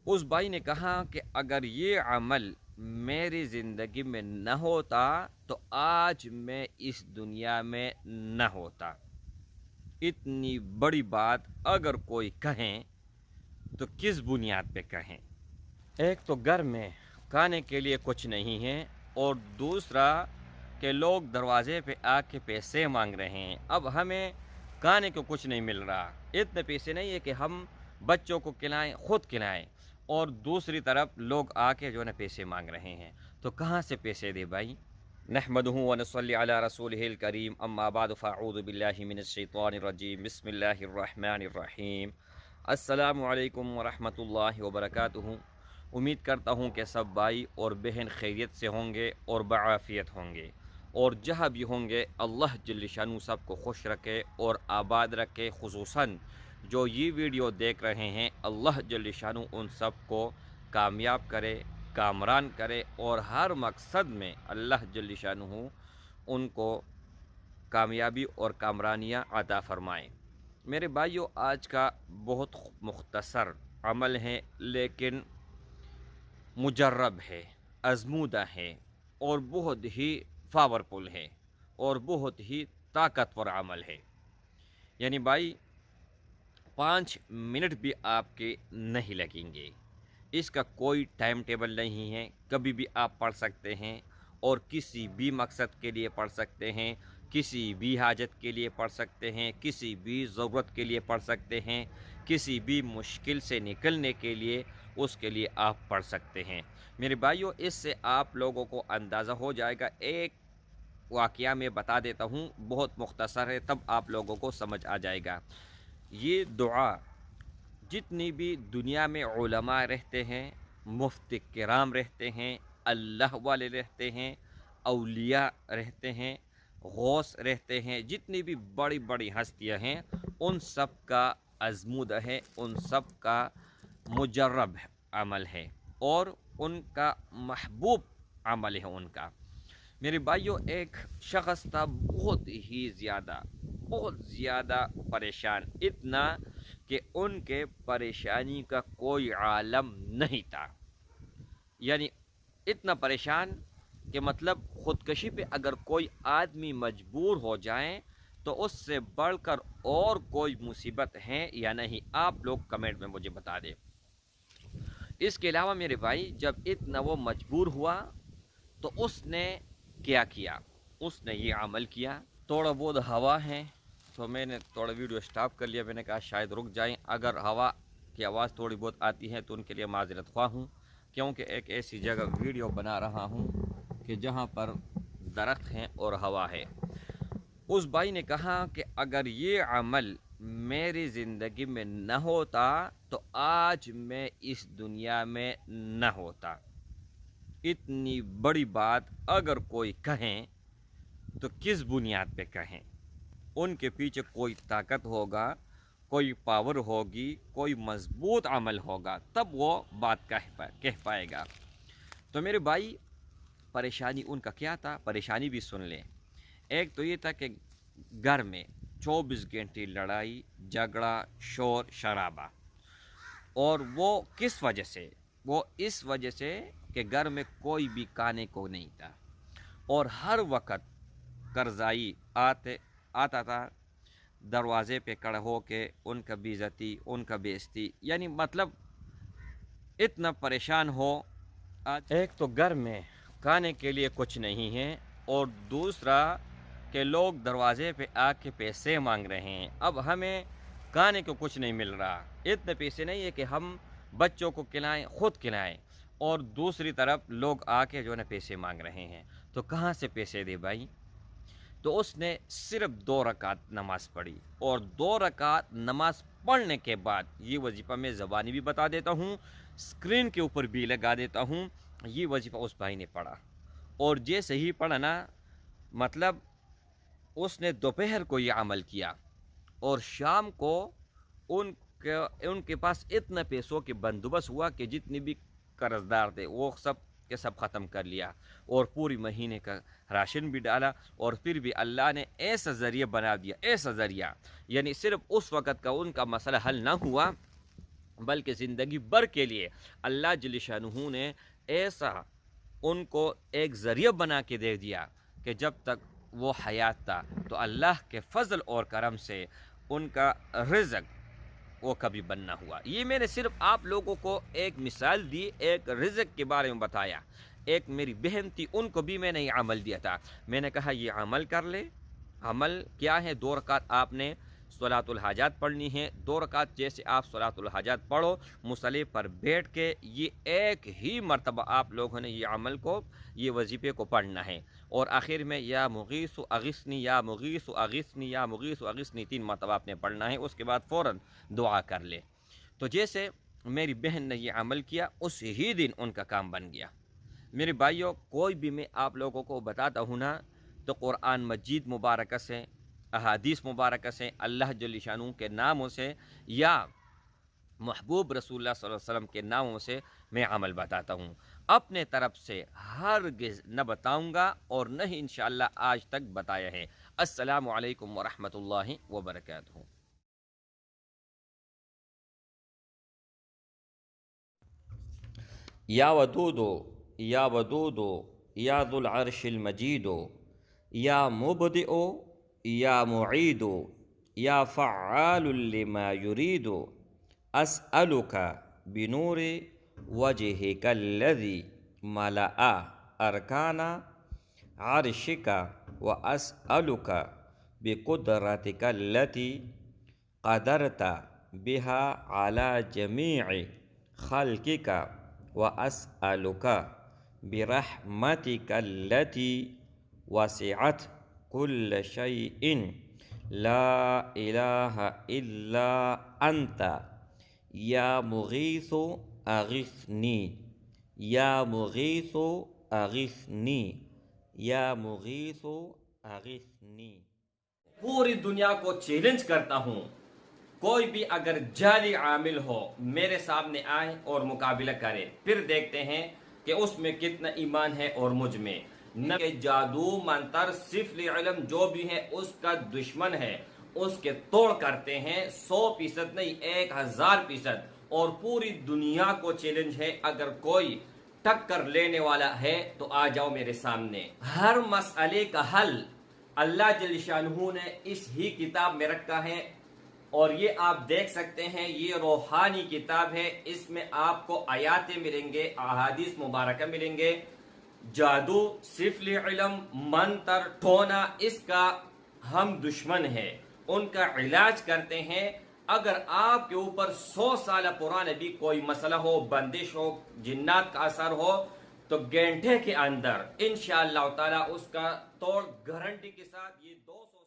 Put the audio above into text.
اس بھائی نے کہا کہ اگر یہ عمل میری زندگی میں نہ ہوتا تو آج میں اس دنیا میں نہ ہوتا۔ اتنی بڑی بات اگر کوئی کہیں تو کس بنیاد پہ کہیں؟ ایک تو گھر میں کھانے کے لیے کچھ نہیں ہے، اور دوسرا کہ لوگ دروازے پہ آ کے پیسے مانگ رہے ہیں۔ اب ہمیں کھانے کو کچھ نہیں مل رہا، اتنے پیسے نہیں ہے کہ ہم بچوں کو کھلائیں، خود کھلائیں، اور دوسری طرف لوگ آ کے جو ہے نا پیسے مانگ رہے ہیں، تو کہاں سے پیسے دے بھائی؟ نحمده ونصلی علی رسولہ الکریم، اما بعد فاعوذ باللہ من الشیطان الرجیم، بسم اللہ الرحمن الرحیم۔ السلام علیکم ورحمۃ اللہ وبرکاتہ۔ امید کرتا ہوں کہ سب بھائی اور بہن خیریت سے ہوں گے اور بعافیت ہوں گے، اور جہاں بھی ہوں گے اللہ جل شانہ سب کو خوش رکھے اور آباد رکھے۔ خصوصاً جو یہ ویڈیو دیکھ رہے ہیں، اللہ جل شانہ ان سب کو کامیاب کرے، کامران کرے، اور ہر مقصد میں اللہ جل شانہ ان کو کامیابی اور کامرانیاں عطا فرمائیں۔ میرے بھائیوں، آج کا بہت مختصر عمل ہے، لیکن مجرب ہے، آزمودہ ہے، اور بہت ہی پاورفل ہے، اور بہت ہی طاقتور عمل ہے۔ یعنی بھائی 5 منٹ بھی آپ کے نہیں لگیں گے، اس کا کوئی ٹائم ٹیبل نہیں ہے، کبھی بھی آپ پڑھ سکتے ہیں، اور کسی بھی مقصد کے لیے پڑھ سکتے ہیں، کسی بھی حاجت کے لیے پڑھ سکتے ہیں، کسی بھی ضرورت کے لیے پڑھ سکتے ہیں، کسی بھی مشکل سے نکلنے کے لیے اس کے لیے آپ پڑھ سکتے ہیں۔ میرے بھائیوں، اس سے آپ لوگوں کو اندازہ ہو جائے گا۔ ایک واقعہ میں بتا دیتا ہوں، بہت مختصر ہے، تب آپ لوگوں کو سمجھ آ جائے گا۔ یہ دعا جتنی بھی دنیا میں علماء رہتے ہیں، مفتی کرام رہتے ہیں، اللہ والے رہتے ہیں، اولیاء رہتے ہیں، غوث رہتے ہیں، جتنی بھی بڑی بڑی ہستیاں ہیں، ان سب کا آزمودہ ہے، ان سب کا مجرب عمل ہے، اور ان کا محبوب عمل ہے ان کا۔ میرے بھائیوں، ایک شخص تھا بہت زیادہ پریشان، اتنا کہ ان کے پریشانی کا کوئی عالم نہیں تھا۔ یعنی اتنا پریشان کہ مطلب خودکشی پہ اگر کوئی آدمی مجبور ہو جائیں تو اس سے بڑھ کر اور کوئی مصیبت ہے یا نہیں، آپ لوگ کمنٹ میں مجھے بتا دیں۔ اس کے علاوہ میرے بھائی، جب اتنا وہ مجبور ہوا تو اس نے کیا کیا؟ اس نے یہ عمل کیا۔ تھوڑا بہت ہوا ہے تو میں نے تھوڑا ویڈیو سٹاپ کر لیا، میں نے کہا شاید رک جائیں، اگر ہوا کی آواز تھوڑی بہت آتی ہے تو ان کے لیے معذرت خواہ ہوں، کیونکہ ایک ایسی جگہ ویڈیو بنا رہا ہوں کہ جہاں پر درخت ہیں اور ہوا ہے۔ اس بھائی نے کہا کہ اگر یہ عمل میری زندگی میں نہ ہوتا تو آج میں اس دنیا میں نہ ہوتا۔ اتنی بڑی بات اگر کوئی کہیں تو کس بنیاد پہ کہیں؟ ان کے پیچھے کوئی طاقت ہوگا، کوئی پاور ہوگی، کوئی مضبوط عمل ہوگا، تب وہ بات کہہ پائے گا۔ تو میرے بھائی، پریشانی ان کا کیا تھا؟ پریشانی بھی سن لیں۔ ایک تو یہ تھا کہ گھر میں 24 گھنٹے لڑائی جھگڑا، شور شرابہ، اور وہ کس وجہ سے؟ وہ اس وجہ سے کہ گھر میں کوئی بھی کھانے کو نہیں تھا، اور ہر وقت قرضائی آتا تھا، دروازے پہ کھڑا ہو کے ان کا بےعزتی، ان کا بےعزتی، یعنی مطلب اتنا پریشان ہو۔ ایک تو گھر میں کھانے کے لیے کچھ نہیں ہے، اور دوسرا کہ لوگ دروازے پہ آ کے پیسے مانگ رہے ہیں۔ اب ہمیں کھانے کو کچھ نہیں مل رہا، اتنے پیسے نہیں ہے کہ ہم بچوں کو کھلائیں، خود کھلائیں، اور دوسری طرف لوگ آ کے جو ہے نا پیسے مانگ رہے ہیں، تو کہاں سے پیسے دے بھائی؟ تو اس نے صرف 2 رکعت نماز پڑھی، اور 2 رکعت نماز پڑھنے کے بعد یہ وظیفہ میں زبانی بھی بتا دیتا ہوں، اسکرین کے اوپر بھی لگا دیتا ہوں، یہ وظیفہ اس بھائی نے پڑھا، اور جیسے ہی پڑھا نا، مطلب اس نے دوپہر کو یہ عمل کیا، اور شام کو ان کے پاس اتنا پیسوں کے بندوبست ہوا کہ جتنی بھی قرض دار تھے وہ سب کے سب ختم کر لیا، اور پوری مہینے کا راشن بھی ڈالا، اور پھر بھی اللہ نے ایسا ذریعہ بنا دیا، ایسا ذریعہ، یعنی صرف اس وقت کا ان کا مسئلہ حل نہ ہوا، بلکہ زندگی بھر کے لیے اللہ جل شانہ نے ایسا ان کو ایک ذریعہ بنا کے دے دیا کہ جب تک وہ حیات تھا تو اللہ کے فضل اور کرم سے ان کا رزق وہ کبھی بند نہ ہوا۔ یہ میں نے صرف آپ لوگوں کو ایک مثال دی، ایک رزق کے بارے میں بتایا۔ ایک میری بہن تھی، ان کو بھی میں نے یہ عمل دیا تھا، میں نے کہا یہ عمل کر لے۔ عمل کیا ہے؟ 2 رکعت آپ نے صلاۃ الحاجات پڑھنی ہے، 2 رکعت جیسے آپ صلاۃ الحاجات پڑھو، مصلی پر بیٹھ کے یہ ایک ہی مرتبہ آپ لوگوں نے یہ عمل کو، یہ وظیفے کو پڑھنا ہے، اور آخر میں یا مغیث اغثنی یا مغیث اغثنی یا مغیث اغثنی 3 مرتبہ آپ نے پڑھنا ہے، اس کے بعد فوراً دعا کر لے۔ تو جیسے میری بہن نے یہ عمل کیا، اس ہی دن ان کا کام بن گیا۔ میرے بھائیوں، کوئی بھی میں آپ لوگوں کو بتاتا ہوں نا تو قرآن مجید مبارکہ سے، احادیث مبارکہ سے، اللہ جل شانہ کے ناموں سے یا محبوب رسول اللہ صلی اللہ علیہ وسلم کے ناموں سے میں عمل بتاتا ہوں۔ اپنے طرف سے ہرگز نہ بتاؤں گا اور نہ ہی انشاءاللہ آج تک بتایا ہے۔ السلام علیکم ورحمۃ اللہ وبرکاتہ۔ یا ودود یا ودود یا ذو العرش المجید یا مبدئ یا معید یا فعال لما یرید اسألک بنور وجهک الذی ملأ ارکان عرشک واسألک بقدرتک التي قدرت بها على جميع خلقك وأسألك برحمتك التي وسعت كل شيء لا إله إلا أنت يا مغيث أغثني يا مغيث أغثني يا مغيث أغثني۔ پوری دنیا کو چیلنج کرتا ہوں، کوئی بھی اگر جعلی عامل ہو میرے سامنے آئے اور مقابلہ کرے، پھر دیکھتے ہیں کہ اس میں کتنا ایمان ہے اور مجھ میں نہ کہ جادو منتر صفر علم جو بھی ہے اس کا دشمن ہے، اس کے توڑ کرتے ہیں 100% نہیں 1000%۔ اور پوری دنیا کو چیلنج ہے، اگر کوئی ٹکر لینے والا ہے تو آ جاؤ میرے سامنے۔ ہر مسئلے کا حل اللہ جل شانہ نے اس ہی کتاب میں رکھا ہے، اور یہ آپ دیکھ سکتے ہیں یہ روحانی کتاب ہے، اس میں آپ کو آیاتیں ملیں گے، احادیث مبارکہ ملیں گے۔ جادو، صفر علم، منتر، ٹونا، اس کا ہم دشمن ہیں، ان کا علاج کرتے ہیں۔ اگر آپ کے اوپر 100 سال پرانا بھی کوئی مسئلہ ہو، بندش ہو، جنات کا اثر ہو، تو گھنٹے کے اندر انشاءاللہ تعالی اس کا توڑ گارنٹی کے ساتھ، یہ 200